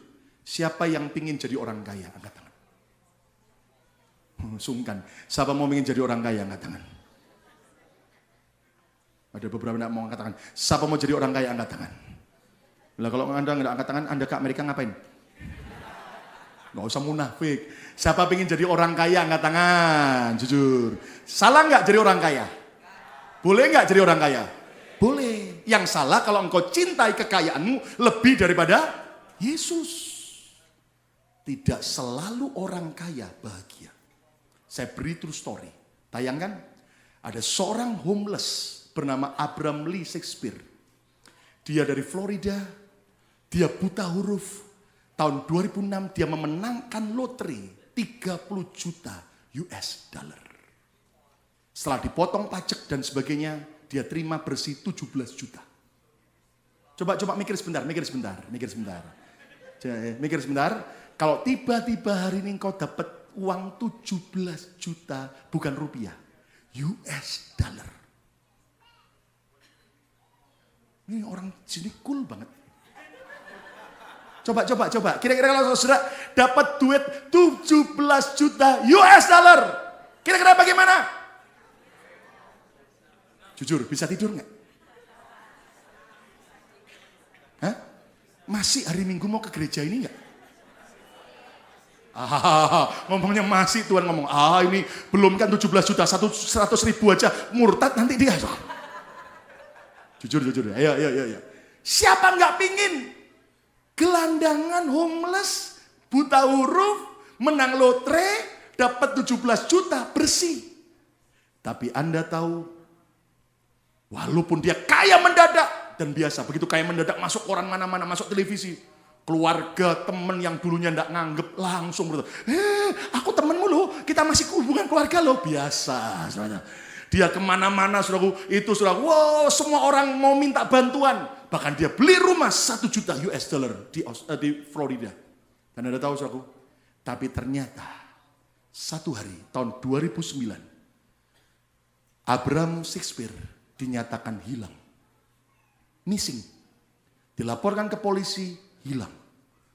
siapa yang ingin jadi orang kaya? Angkat tangan. Sungkan. Siapa mau ingin jadi orang kaya? Angkat tangan. Ada beberapa yang mau angkat tangan. Siapa mau jadi orang kaya? Angkat tangan. Lah kalau Anda nggak angkat tangan, Anda ke Amerika ngapain? Nggak usah munafik. Siapa ingin jadi orang kaya? Angkat tangan. Jujur. Salah nggak jadi orang kaya? Boleh nggak jadi orang kaya? Boleh. Yang salah kalau engkau cintai kekayaanmu lebih daripada Yesus. Tidak selalu orang kaya bahagia. Saya beri true story. Tayangkan. Ada seorang homeless bernama Abraham Lee Shakespeare. Dia dari Florida. Dia buta huruf. Tahun 2006 dia memenangkan lotre 30 juta US dollar. Setelah dipotong pajak dan sebagainya, dia terima bersih 17 juta. Coba mikir sebentar. Mikir sebentar. Kalau tiba-tiba hari ini kau dapat uang 17 juta, bukan rupiah, US dollar. Ini orang sini cool banget. Coba. Kira-kira kalau saudara dapat duit 17 juta US dollar. Kira-kira bagaimana? Jujur, bisa tidur nggak? Hah? Masih hari Minggu mau ke gereja ini nggak? Ngomongnya masih Tuhan ngomong. Ini belum kan 17 juta, 100 ribu aja. Murtad nanti dia. Jujur. Ayo. Siapa nggak pingin? Gelandangan, homeless, buta huruf, menang lotre, dapat 17 juta, bersih. Tapi Anda tahu, walaupun dia kaya mendadak, dan biasa, begitu kaya mendadak masuk koran mana-mana, masuk televisi, keluarga, teman yang dulunya enggak nganggep, langsung berkata, aku temenmu loh, kita masih hubungan keluarga loh, biasa. Sebenarnya. Dia kemana-mana, saudaraku, itu saudaraku, wow, semua orang mau minta bantuan. Bahkan dia beli rumah 1 juta US dollar di Florida. Dan Anda tahu saudaraku, tapi ternyata satu hari tahun 2009, Abraham Shakespeare dinyatakan hilang. Missing. Dilaporkan ke polisi, hilang.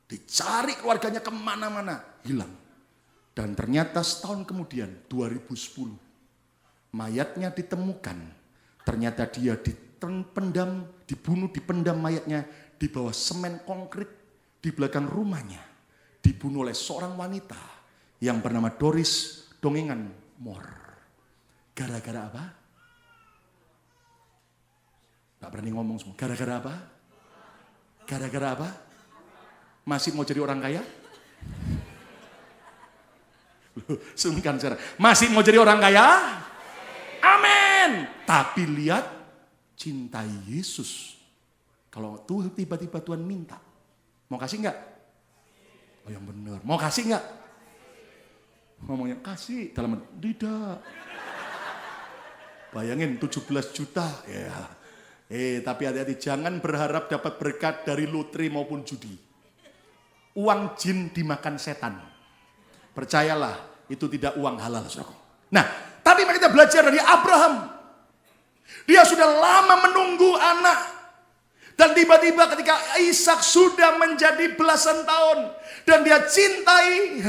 Dicari keluarganya kemana-mana, hilang. Dan ternyata setahun kemudian, 2010, mayatnya ditemukan. Ternyata dia dipendam mayatnya di bawah semen konkrit di belakang rumahnya. Dibunuh oleh seorang wanita yang bernama Doris Dongengan Moore. Gara-gara apa? Gak berani ngomong semua. Gara-gara apa? Gara-gara apa? Masih mau jadi orang kaya? Sungkan cara. Masih mau jadi orang kaya? Amin. Tapi lihat cinta Yesus. Kalau tuh tiba-tiba Tuhan minta, mau kasih enggak? Oh yang benar. Mau kasih enggak? Ngomongnya kasih dalam tidak. Bayangin 17 juta ya. Tapi hati-hati jangan berharap dapat berkat dari lotre maupun judi. Uang jin dimakan setan. Percayalah itu tidak uang halal, saudaraku. Nah, tapi mari kita belajar dari Abraham. Dia sudah lama menunggu anak. Dan tiba-tiba ketika Ishak sudah menjadi belasan tahun. Dan dia cintai.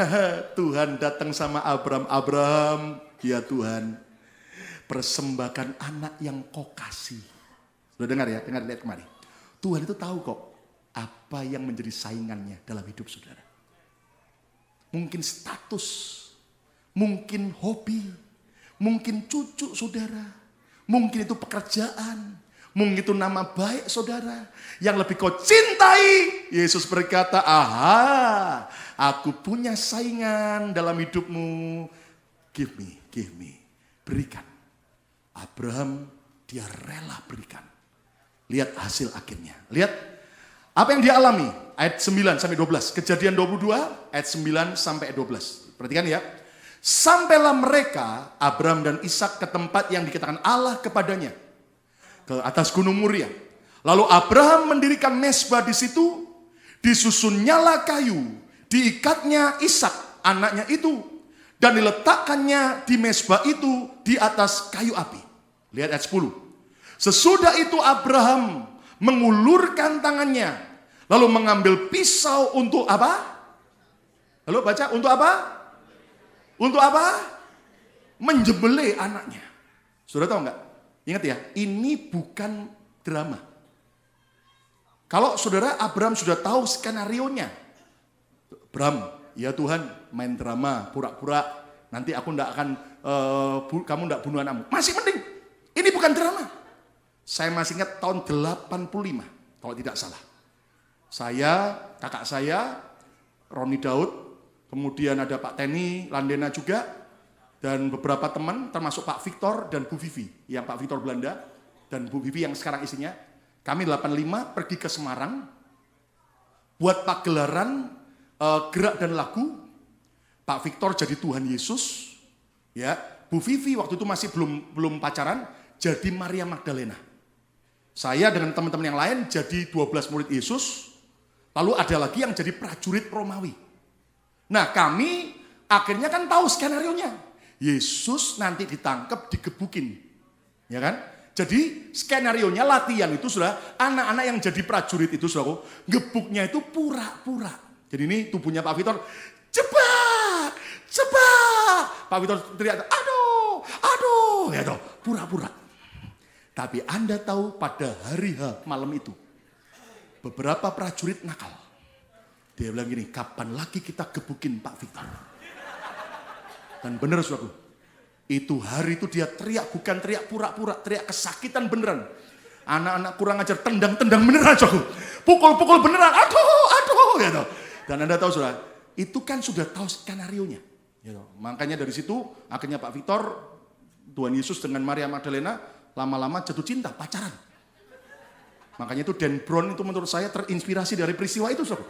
Tuhan datang sama Abraham. Abraham, ya Tuhan. Persembahkan anak yang kau kasih. Sudah dengar ya? Dengar, lihat kemari. Tuhan itu tahu kok. Apa yang menjadi saingannya dalam hidup saudara. Mungkin status. Mungkin hobi. Mungkin cucu saudara. Mungkin itu pekerjaan. Mungkin itu nama baik saudara. Yang lebih kau cintai. Yesus berkata, aha, aku punya saingan dalam hidupmu. Give me. Berikan. Abraham dia rela berikan. Lihat hasil akhirnya. Lihat apa yang dia alami. Ayat 9 sampai 12. Kejadian 22 ayat 9 sampai 12. Perhatikan ya. Sampailah mereka, Abraham dan Ishak ke tempat yang dikatakan Allah kepadanya. Ke atas gunung Moria. Lalu Abraham mendirikan mezbah di situ, disusun nyala kayu, diikatnya Ishak anaknya itu, dan diletakkannya di mezbah itu di atas kayu api. Lihat ayat 10. Sesudah itu Abraham mengulurkan tangannya, lalu mengambil pisau untuk apa? Lalu baca untuk apa? Untuk apa? Menjembelih anaknya. Sudah tahu enggak? Ingat ya, ini bukan drama. Kalau saudara Abraham sudah tahu skenarionya. Abraham, ya Tuhan main drama, pura-pura. Nanti aku enggak akan, kamu enggak bunuh anakmu. Masih mending, ini bukan drama. Saya masih ingat tahun 85, kalau tidak salah. Saya, kakak saya, Roni Daud, kemudian ada Pak Teni, Landena juga, dan beberapa teman, termasuk Pak Victor dan Bu Vivi, yang Pak Victor Belanda, dan Bu Vivi yang sekarang isinya. Kami 85 pergi ke Semarang, buat pagelaran gerak dan lagu. Pak Victor jadi Tuhan Yesus, ya. Bu Vivi waktu itu masih belum pacaran, jadi Maria Magdalena. Saya dengan teman-teman yang lain jadi 12 murid Yesus, lalu ada lagi yang jadi prajurit Romawi. Nah kami akhirnya kan tahu skenarionya. Yesus nanti ditangkap, digebukin. Ya kan? Jadi skenarionya latihan itu sudah anak-anak yang jadi prajurit itu sudah gebuknya itu pura-pura. Jadi ini tubuhnya Pak Victor, cepat. Pak Victor teriak, aduh, ya toh, pura-pura. Tapi Anda tahu pada hari H malam itu, beberapa prajurit nakal. Dia bilang gini, kapan lagi kita gebukin Pak Victor? Dan benar saudaraku, itu hari itu dia teriak, bukan teriak pura-pura, teriak kesakitan beneran. Anak-anak kurang ajar, tendang-tendang beneran saudaraku. Pukul-pukul beneran, aduh, gitu. Dan Anda tahu saudara, itu kan sudah tahu skenarionya. Gitu. Makanya dari situ, akhirnya Pak Victor, Tuhan Yesus dengan Maria Magdalena, lama-lama jatuh cinta, pacaran. Makanya itu Dan Brown itu menurut saya terinspirasi dari peristiwa itu saudara.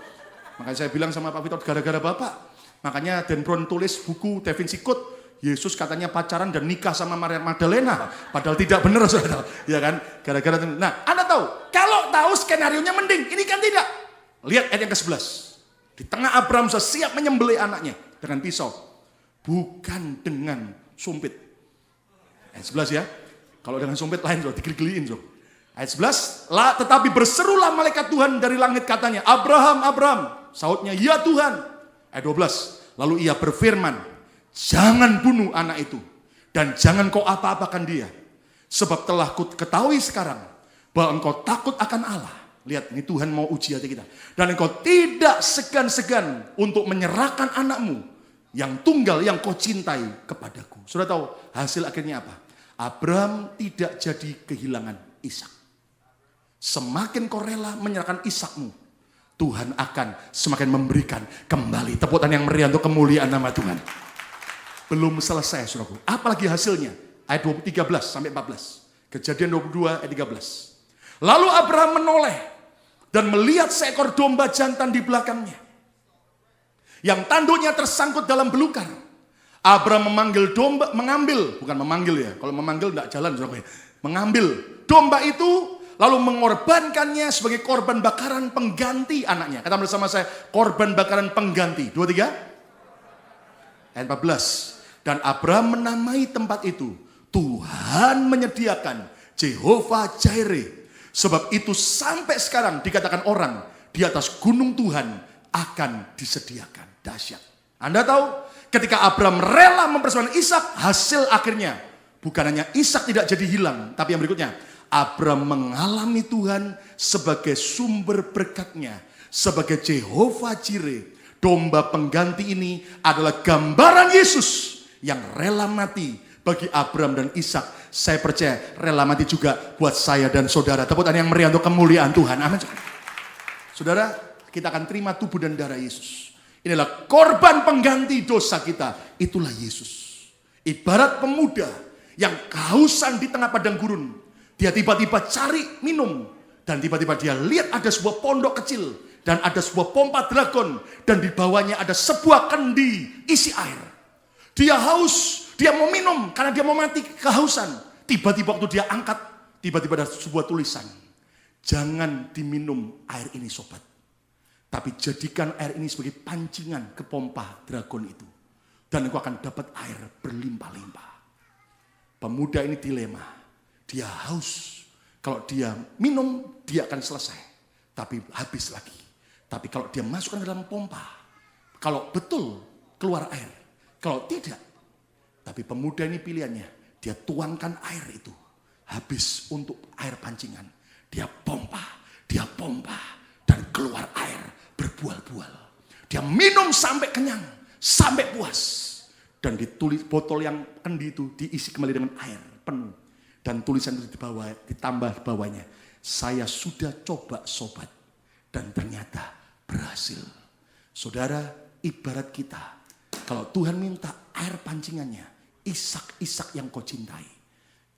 Makanya saya bilang sama Pak Victor, gara-gara Bapak. Makanya Dan Brown tulis buku Da Vinci Code, Yesus katanya pacaran dan nikah sama Maria Magdalena. Padahal tidak benar saudara. Ya kan? Gara-gara. Nah Anda tahu, kalau tahu skenarionya mending. Ini kan tidak. Lihat ayat yang ke-11. Di tengah Abraham siap menyembelih anaknya dengan pisau. Bukan dengan sumpit. Ayat 11 ya. Kalau dengan sumpit lain sudah digeli-geliin. Ayat 11. Tetapi berserulah malaikat Tuhan dari langit katanya, Abraham, Abraham. Sautnya, ya Tuhan. Ayat 12. Lalu ia berfirman, jangan bunuh anak itu. Dan jangan kau apa-apakan dia. Sebab telah ku ketahui sekarang bahwa engkau takut akan Allah. Lihat, ini Tuhan mau uji hati kita. Dan engkau tidak segan-segan untuk menyerahkan anakmu yang tunggal, yang kau cintai kepadaku. Sudah tahu hasil akhirnya apa? Abraham tidak jadi kehilangan Ishak. Semakin kau rela menyerahkan Ishakmu, Tuhan akan semakin memberikan kembali. Tepuk tangan yang meriah untuk kemuliaan nama Tuhan. Belum selesai, saudaraku. Apalagi hasilnya? Ayat 13 sampai 14. Kejadian 22 ayat 13. Lalu Abraham menoleh dan melihat seekor domba jantan di belakangnya, yang tanduknya tersangkut dalam belukar. Abraham mengambil domba itu, lalu mengorbankannya sebagai korban bakaran pengganti anaknya. Kata bersama saya, korban bakaran pengganti. 23 ayat 14. Dan Abraham menamai tempat itu, Tuhan menyediakan, Jehovah Jireh. Sebab itu sampai sekarang dikatakan orang, di atas gunung Tuhan akan disediakan. Dahsyat. Anda tahu, ketika Abraham rela mempersembahkan Ishak, hasil akhirnya bukan hanya Ishak tidak jadi hilang, tapi yang berikutnya, Abraham mengalami Tuhan sebagai sumber berkatnya, sebagai Jehovah Jireh. Domba pengganti ini adalah gambaran Yesus yang rela mati bagi Abraham dan Ishak. Saya percaya rela mati juga buat saya dan saudara. Tepuk tangan yang meriah untuk kemuliaan Tuhan. Amin. Saudara, kita akan terima tubuh dan darah Yesus. Inilah korban pengganti dosa kita. Itulah Yesus. Ibarat pemuda yang kehausan di tengah padang gurun. Dia tiba-tiba cari minum. Dan tiba-tiba dia lihat ada sebuah pondok kecil. Dan ada sebuah pompa dragon. Dan di bawahnya ada sebuah kendi isi air. Dia haus. Dia mau minum karena dia mau mati kehausan. Tiba-tiba waktu dia angkat. Tiba-tiba ada sebuah tulisan. Jangan diminum air ini sobat. Tapi jadikan air ini sebagai pancingan ke pompa dragon itu. Dan engkau akan dapat air berlimpah-limpah. Pemuda ini dilema. Dia haus. Kalau dia minum, dia akan selesai. Tapi habis lagi. Tapi kalau dia masukkan ke dalam pompa. Kalau betul keluar air. Kalau tidak. Tapi pemuda ini pilihannya. Dia tuangkan air itu. Habis untuk air pancingan. Dia pompa. Dan keluar air. Berbual-bual. Dia minum sampai kenyang, sampai puas. Dan ditulis botol yang kendi itu diisi kembali dengan air penuh. Dan tulisan itu ditambah bawahnya. Saya sudah coba sobat. Dan ternyata berhasil. Saudara, ibarat kita. Kalau Tuhan minta air pancingannya, Ishak yang kau cintai.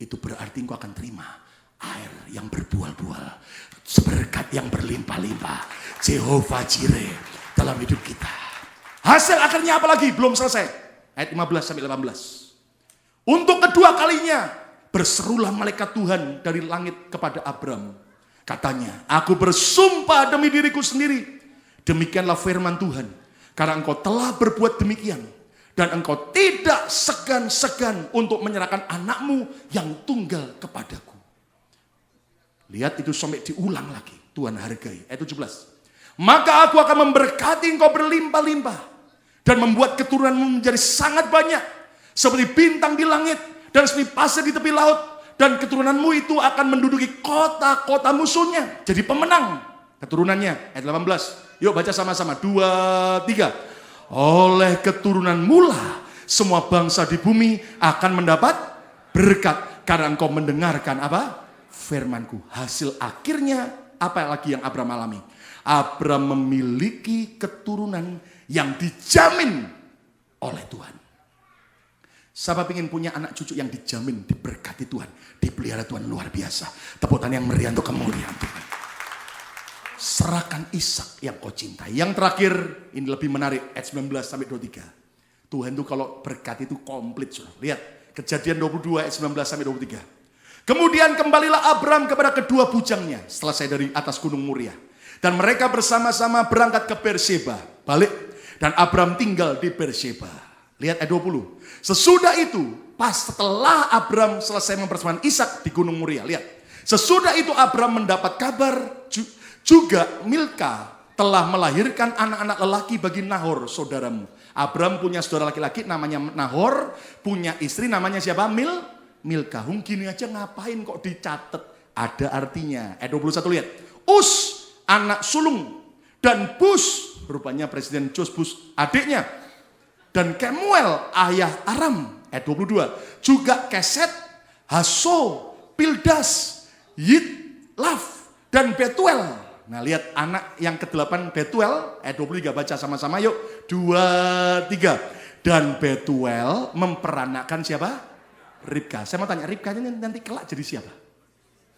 Itu berarti engkau akan terima air yang berbual-bual. Berkat yang berlimpah-limpah. Jehovah Jireh dalam hidup kita. Hasil akhirnya apa lagi? Belum selesai. Ayat 15 sampai 18. Untuk kedua kalinya berserulah malaikat Tuhan dari langit kepada Abraham. Katanya, aku bersumpah demi diriku sendiri. Demikianlah firman Tuhan. Karena engkau telah berbuat demikian. Dan engkau tidak segan-segan untuk menyerahkan anakmu yang tunggal kepadaku. Lihat itu sampai diulang lagi. Tuhan hargai. Ayat 17. Maka aku akan memberkati engkau berlimpah-limpah. Dan membuat keturunanmu menjadi sangat banyak. Seperti bintang di langit. Dan seperti pasir di tepi laut. Dan keturunanmu itu akan menduduki kota-kota musuhnya. Jadi pemenang. Keturunannya. Ayat 18. Yuk baca sama-sama. 2, 3. Oleh keturunanmu lah semua bangsa di bumi akan mendapat berkat. Karena engkau mendengarkan apa? Firmanku. Hasil akhirnya apa lagi yang Abraham alami? Abraham memiliki keturunan yang dijamin oleh Tuhan. Siapa ingin punya anak cucu yang dijamin, diberkati Tuhan, dipelihara Tuhan luar biasa. Tepuk tangan yang meriah untuk kemuliaan Tuhan. Serahkan Ishak yang kau cintai. Yang terakhir, ini lebih menarik, ayat 19 sampai 23. Tuhan itu kalau berkat itu komplit. Lihat, Kejadian 22 ayat 19 sampai 23. Kemudian kembalilah Abraham kepada kedua bujangnya, selesai dari atas gunung Moriah. Dan mereka bersama-sama berangkat ke Beersheba. Balik. Dan Abraham tinggal di Beersheba. Lihat ayat 20. Sesudah itu, pas setelah Abraham selesai mempersembahkan Ishak di gunung Moriah. Lihat. Sesudah itu Abraham mendapat kabar juga Milka telah melahirkan anak-anak lelaki bagi Nahor, saudaramu. Abraham punya saudara laki-laki namanya Nahor. Punya istri namanya siapa? Milka. Gini aja ngapain kok dicatat? Ada artinya. Ayat 21 lihat. Us, anak sulung. Dan Bus, rupanya Presiden George Bush, adiknya. Dan Kemuel, ayah Aram. Ayat 22. Juga Keset, Haso, Pildas, Yitlaf, dan Betuel. Nah lihat anak yang ke-8 Betuel, ayat 23 baca sama-sama yuk. 2, 3. Dan Betuel memperanakkan siapa? Ribka. Saya mau tanya, Ribka ini nanti kelak jadi siapa?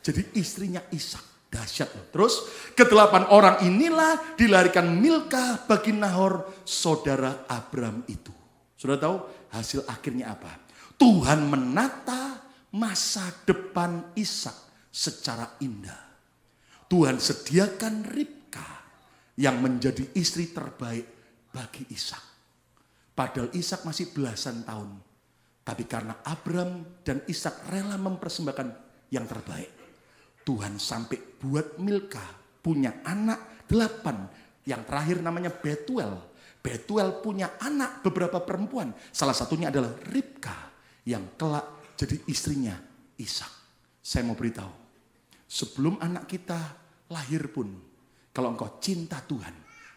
Jadi istrinya Ishak. Dahsyat loh. Terus ke-8 orang inilah dilahirkan Milka bagi Nahor, saudara Abram itu. Sudah tahu hasil akhirnya apa? Tuhan menata masa depan Ishak secara indah. Tuhan sediakan Ribka yang menjadi istri terbaik bagi Ishak. Padahal Ishak masih belasan tahun. Tapi karena Abram dan Ishak rela mempersembahkan yang terbaik, Tuhan sampai buat Milka punya anak 8. Yang terakhir namanya Betuel. Betuel punya anak beberapa perempuan. Salah satunya adalah Ribka yang kelak jadi istrinya Ishak. Saya mau beritahu, sebelum anak kita lahir pun, kalau engkau cinta Tuhan,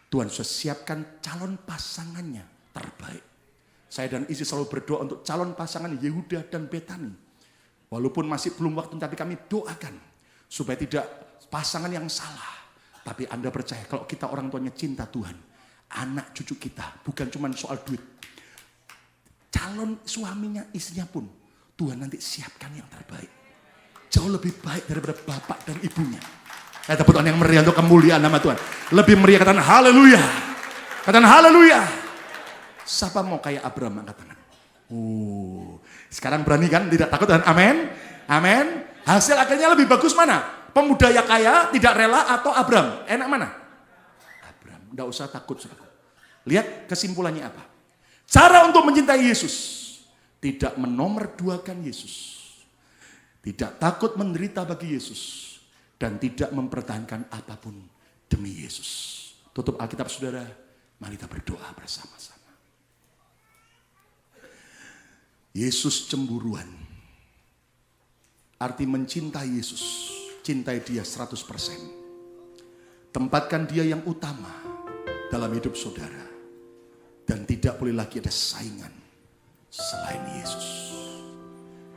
Tuhan sudah siapkan calon pasangannya terbaik. Saya dan istri selalu berdoa untuk calon pasangan Yehuda dan Betani. Walaupun masih belum waktu, tapi kami doakan supaya tidak pasangan yang salah. Tapi Anda percaya kalau kita orang tuanya cinta Tuhan, anak cucu kita bukan cuma soal duit. Calon suaminya, istrinya pun Tuhan nanti siapkan yang terbaik. Jauh lebih baik daripada bapak dan ibunya. Saya tepuk tangan yang meriah untuk kemuliaan nama Tuhan. Lebih meriah, katakan haleluya. Katakan haleluya. Siapa mau kayak Abraham, angkat tangan. Sekarang berani kan? Tidak takut dan amin. Amin. Hasil akhirnya lebih bagus mana? Pemuda yang kaya, tidak rela, atau Abram? Enak mana? Abram. Tidak usah takut. Lihat kesimpulannya apa? Cara untuk mencintai Yesus. Tidak menomorduakan Yesus. Tidak takut menderita bagi Yesus. Dan tidak mempertahankan apapun demi Yesus. Tutup Alkitab saudara. Mari kita berdoa bersama-sama. Yesus cemburuan. Arti mencintai Yesus, cintai dia 100%. Tempatkan dia yang utama dalam hidup saudara. Dan tidak boleh lagi ada saingan selain Yesus.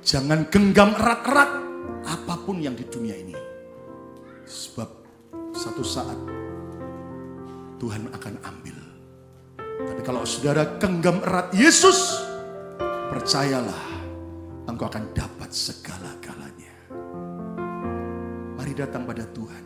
Jangan genggam erat-erat apapun yang di dunia ini. Sebab satu saat Tuhan akan ambil. Tapi kalau saudara genggam erat Yesus, percayalah engkau akan dapat segala-galanya. Mari datang pada Tuhan.